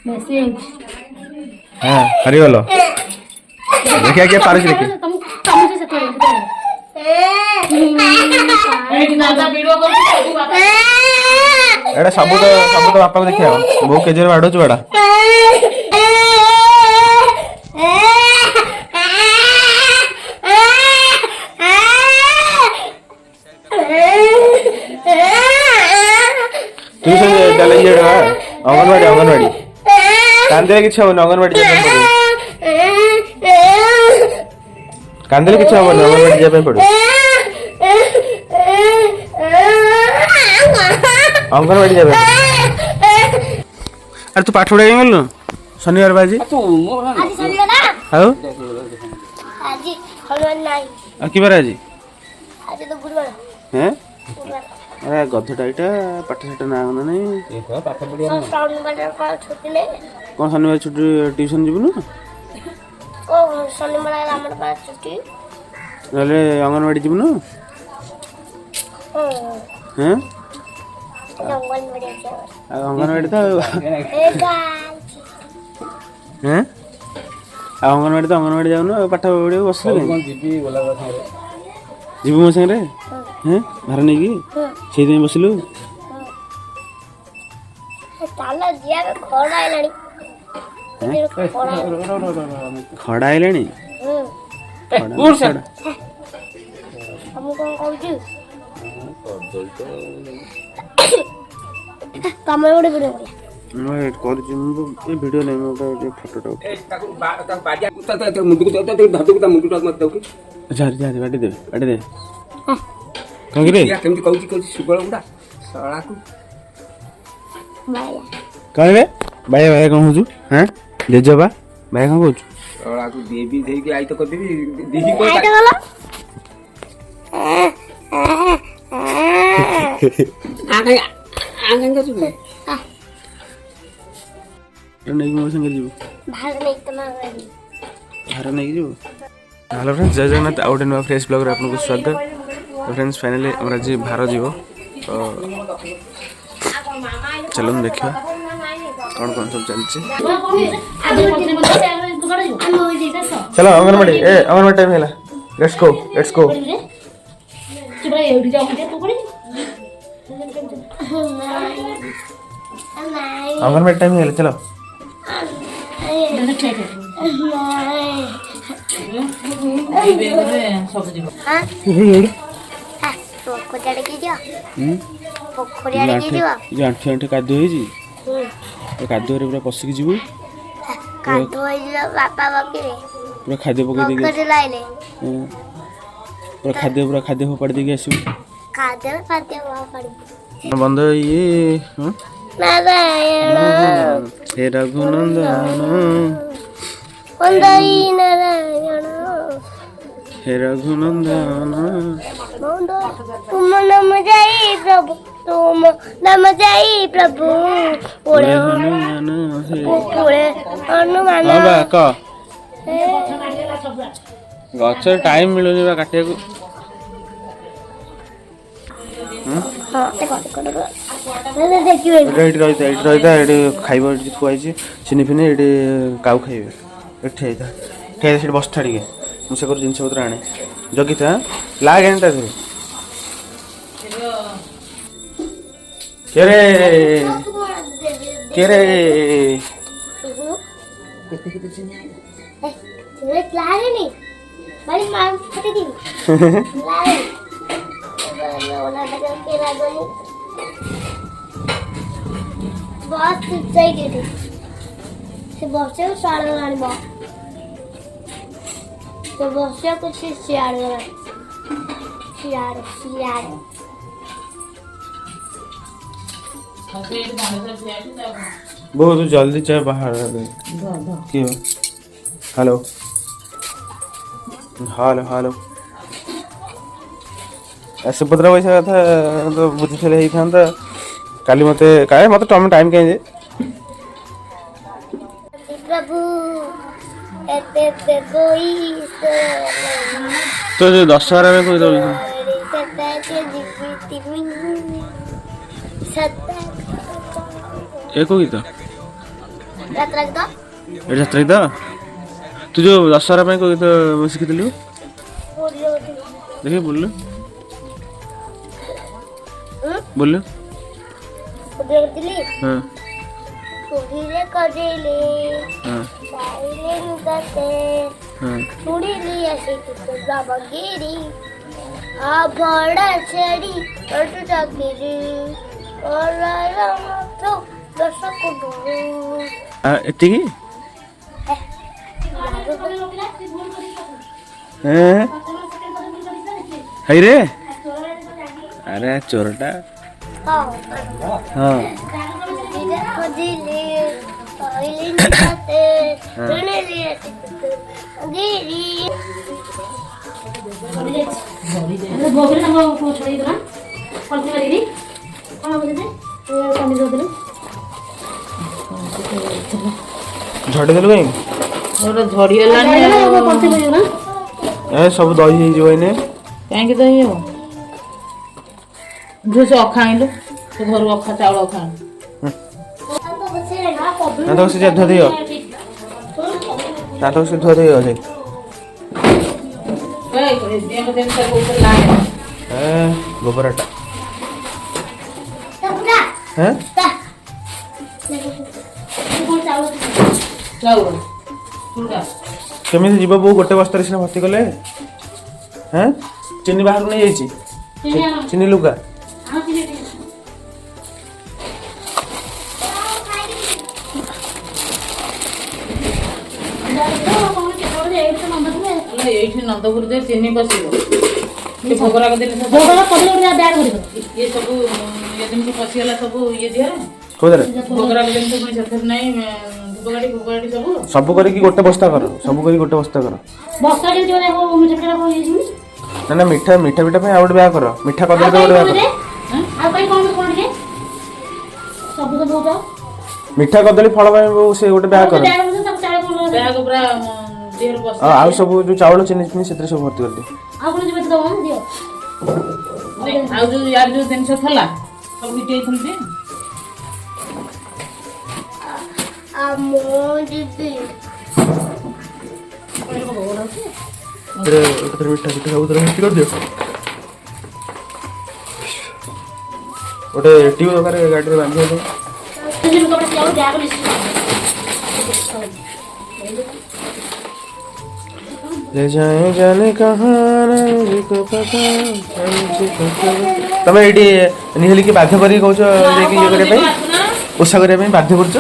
message हां हरि बोलो देखिए क्या पारस देखिए तुम से थोड़ी दादा वीडियो कॉल एड़ा सब तो बापा को देखियो बो केजर बाडो छु बड़ा ट्यूशन चले जेड़ा अंगनवाड़ी कांदे किछ हो अंगनवाड़ी जे कांदे किछ हो अंगनवाड़ी जे पड़ो अंगनवाड़ी जाबे अरे तू पाठ पढ़ाई गेल शनिवार बाजी आज शनिवार ना हाउ आज हनुमान नाही आ की बार आज तो गुरुवार हैं अरे गधटा इटा पाठ सेटा ना गना नहीं ए तो पाठ पढ़िया ना शनिवार का छुट्टी ले कोन शनिवार छुट्टी ट्यूशन जीवनु ओ शनिवार हमर पास छुट्टी नले अंगनवाड़ी जीवनु हैं अंगनवाड़ी तो हैं अंगनवाड़ी तो अंगनवाड़ी जाऊनु पाठ पढ़िया बसले जीव मो संगे हैं भार नहीं की से दिन बसलु ताला जिया खड़ा आइलानी खड़ा आइलानी हम कौन कहू तमे ओडे वीडियो मैं कर ए वीडियो नहीं मोटा ए फोटो ताको बाजा तो मुंडू को धरतो को मुंडू मत दो जा बाटी दे कहीं रे या केमती कहू सुबळ उडा सळा को बाया कहीं रे बाया कौन होजु हैं जेजबा बाया कौन होजु सळा को देवी देई के आई तो कर देबी देही को आइटा गला आगे का सुने नहीं मोर संगे जीव भाग नहीं तमा गई भार नहीं जीव हेलो फ्रेंड्स जय जगन्नाथ आउट नुआ फ्रेश ब्लॉग रे आपको स्वागत तो फ्रेंड्स फाइनली हमरा जी भार जीव तो चलो देखियो कौन सब चलছে चलो अंगनवाड़ी टाइम हैला लेट्स गो अंगनवाड़ी टाइम हैला चलो आंठे कादो कादो पूरा पशिक जीव पूरा खाद्य पकड़ पूरा खाद्य फोपाड़ देके आसू बंद ये हे रघुनंदन हे रघुनंदन तुम नम जाई प्रभु ओरे हनुमान ओरे हनुमान बाबा क गछ टाइम मिलुनी बा काटिया को खाइब थुआई चिनी फिनी ये काउ खाइबे ये बस छाड़ी मुझे कर जिनस पत्र आने जगी था लाग एंटा थे केरे केरे लागे नहीं बड़ी मां फटी थी लागे वाला बदल के लागो बहुत सही के थे से बसे साड़ लगानी बा तो बसे कुछ सियाड़ लगा सियाड़ बहुत जल्दी चाहे बाहर क्यों हेलो हेलो सुभद्रा पैसा था तो बुझी ही था काली मत टाइम कहीं प्रभु कोई तो जो दशहरा में कोई एको गीत ଯାତ୍ରା ଗୀତ ଏଠି ଯାତ୍ରା ଗୀତ ତୁ ଯୋଉ ଦଶହରା ପାଇଁ କୋଉ ଗୀତ ଶିଖିଥିଲୁ ପୁରୀରେ ଗୋଟେ ଦେଖି ବୋଲିଲୁ ହୁଁ ବୋଲିଲୁ ପୁରୀରେ କରିଥିଲି ହଁ ପୁରୀରେ କରିଲି ହଁ ପାଇଲେ ନୁଗାତେ ହଁ ଶୁଣିଲି ଆସି ତୁ ବାବାଗିରି ଆଭଡ଼ା ଛେଡ଼ି ଅଟୁ ଚାକିରି ଅରାର ମତ ଦଶ କୁଟୁରୁ ଏତିକି ହେଇରେ ଆରେ ଚୋରଟା ହଁ ଖୋଜିଲି ପାଇଲି ନୁଗାତେ ଶୁଣିଲି ଆସି ତୁ ବାବାଗିରି ଭୋଗରେ ତାଙ୍କ ଛଡ଼େଇ ଦେଲା ପଲିଥି ମାରିକି କ'ଣ ବୁଝିଲେ କମି ଦେଉଥିଲେ ଝଡ଼ି ଦେଲୁ କାଇଁ ଝଡ଼ିଗଲାଣି ପଲିଥି ମାରିଗଲା ଏ ସବୁ ଦହି ହେଇଯିବ ଏଇନେ କାହିଁକି ଦହି ହେବ ଝିଅ ସେ ଅଖା ଆଣିଲୁ ସେ ଘରୁ ଅଖା ଚାଉଳ ଅଖା ଆଣିଲୁ ଦାନ୍ତ ଘଷି ଯା ଧୁଆ ଦେଇଅ ଦାନ୍ତ ଘଷି ଧୁଆ ଦେଇଅ ସେ ଗୋବରଟା হ্যাঁ କେମିତି ଯିବ ବୋଉ ଗୋଟେ ବସ୍ତାରେ ସିନା ଭର୍ତ୍ତି କଲେ হ্যাঁ ଚିନି ବାହାରୁ ନେଇ ଯାଇଛି ଚିନି ଲୁଗା ଏଇଠି ନନ୍ଦପୁର ଯେ ଚିନି ପଶିବ ସେ ଭୋଗରାଗ ଜିନିଷ ଇଏ ସବୁ ଇଏ ଜିନିଷ ପଶିଗଲା ସବୁ ଇଏ ଦିହରେ କୋଉଥିରେ ଭୋଗରାଗ ଜିନିଷ ପୁଣି ସେଥିରେ ନାହିଁ ଧୂପକାଠି ସବୁ ସବୁ କରିକି ଗୋଟେ ବସ୍ତା କର ସବୁ କରିକି ଗୋଟେ ବସ୍ତା କର ନା ନା ମିଠା ମିଠା ପିଠା ପାଇଁ ଆଉ ଗୋଟେ ବ୍ୟାଗ କର ମିଠା କଦଳୀ ପାଇଁ ଗୋଟେ ବ୍ୟାଗ କର ମିଠା କଦଳୀ ଫଳ ପାଇଁ ସେ ଗୋଟେ ବ୍ୟାଗ କର ବ୍ୟାଗ ପୁରା ଦିହରେ ପଶି ଆଉ ସବୁ ଯୋଉ ଚାଉଳ ଚିନି ଚିନି ସେଥିରେ ସବୁ ଭର୍ତ୍ତି କରିଦିଅ ଆଉ ଯୋଉ ୟାର ଯୋଉ ଜିନିଷ ଥିଲା ସବୁ ବିଟି ହେଇଥିଲି ଯେ ଏଥିରେ ମିଠା ପିଠା ସବୁଥିରେ ଭର୍ତ୍ତି କରିଦିଅ ଗୋଟେ ଟ୍ୟୁବ୍ ଦରକାର ଗାଡ଼ିରେ ବାନ୍ଧିବା ପାଇଁ ले जाए जाने कहाँ को पता तमे एटी निहली की बाध्य करी कहछ जे कि ये करे पे ओसा करे पे बाध्य करछ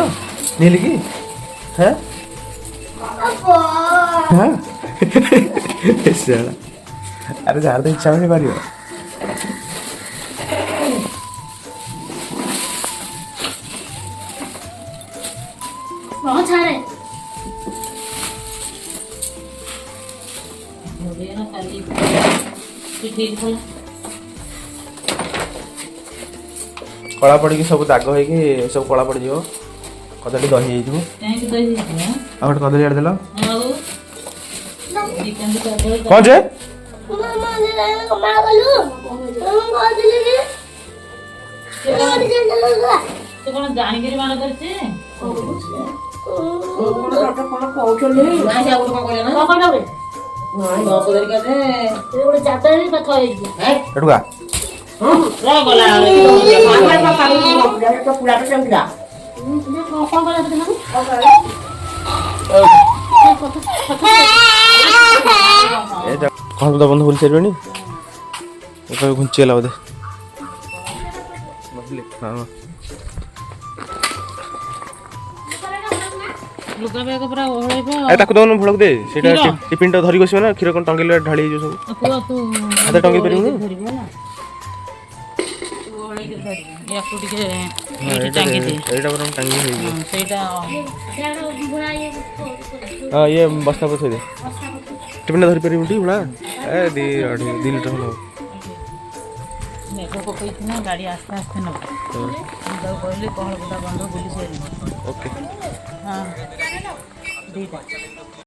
निहली की हैं हां अरे जार तो इच्छा नहीं पारियो छाड़े कला पड़ी सब दाग हो सब कला पड़ जाव कदली दही हो कदली आड़ देल कौन जे ଜାଣିକିରି ମାନ କରିଛି कौन बंद बोल सारे घुंचीगला बोधे हाँ लुगा बैग पूरा ओहळैबो ताको दउन भड़क दे सेटा टिफिन टा धरि गसियो ना खीर कोन टंगेले ढाली जो सब पुआ तू हाथ टंगे परिबो ना ओहळै के धरि याकु टिके एटी टांगी दे एटा पर टांगी होई जे सेटा हां ये बस्ता पर थई दे टिफिन धरि परिबो टी बड़ा ए 2 लीटर हो मेको कोई ना गाड़ी आस्ते आस्ते न तो कहले कहल बुटा बंद बोली से ओके हां दीटा